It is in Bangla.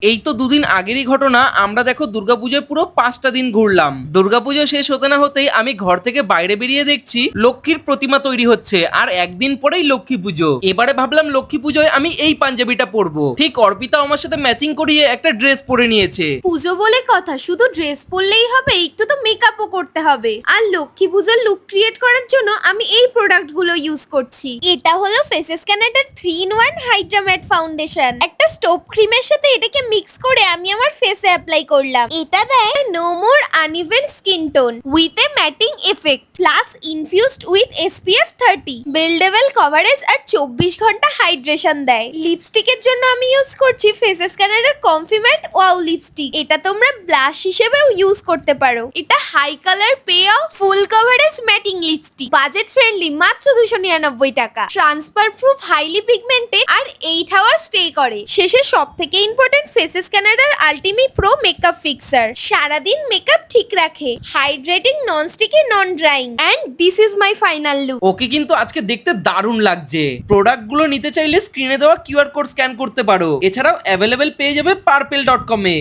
এই তো দুদিন আগেরই ঘটনা। আমরা দেখো দুর্গাপুজোয় পুরো 5টা দিন ঘুরলাম। দুর্গাপুজো শেষ হতে না হতেই আমি ঘর থেকে বাইরে বেরিয়ে দেখছি লক্ষ্মীর প্রতিমা তৈরি হচ্ছে, আর একদিন পরেই লক্ষ্মী পুজো। এবারে ভাবলাম লক্ষ্মী পুজোয় আমি এই পাঞ্জাবিটা পরবো। ঠিক অর্পিতা আমার সাথে ম্যাচিং করিয়ে একটা ড্রেস পরে নিয়েছে। পুজো বলে কথা, শুধু ড্রেস পরলেই হবে? একটু তো মেকআপও করতে হবে। আর লক্ষ্মী পুজোর লুক ক্রিয়েট করার জন্য আমি এই প্রোডাক্ট গুলো ইউজ করছি। এটা হলো ফেসেস কানাডার 3-in-1 হাইড্রা ম্যাট ফাউন্ডেশন। একটা স্টোভ ক্রিমের সাথে এটাকে মিক্স করে আমি আমার ফেসে অ্যাপ্লাই করলাম। এটা দেয় no more uneven skin tone with a matting effect, plus infused with SPF 30, buildable coverage আর 24 ঘন্টা হাইড্রেশন দেয়। লিপস্টিকের জন্য আমি ইউজ করছি ফেসেস কানাডার কমফি ম্যাট ওয়াও লিপস্টিক। এটা তোমরা ব্লাশ হিসেবেও ইউজ করতে পারো। এটা high colour payoff full coverage matting lipstick, budget friendly, মাত্র 299 টাকা। ট্রান্সফার প্রুফ, হাইলি পিগমেন্টেড আর 8 আওয়ার স্টে করে। শেষে সব থেকে ইম্পর্টেন্ট ফেসেস কানাডার আলটিমি প্রো মেকআপ ফিক্সার, সারাদিন মেকআপ ঠিক রাখে, hydrating, non sticky, non drying. And this is my final look. Okay কিন্তু আজকে দেখতে দারুণ লাগছে। প্রোডাক্টগুলো নিতে চাইলে স্ক্রিনে দেওয়া কিউআর কোড স্ক্যান করতে পারো। এছাড়াও অ্যাভেলেবেল পেয়ে যাবে purple.com এ।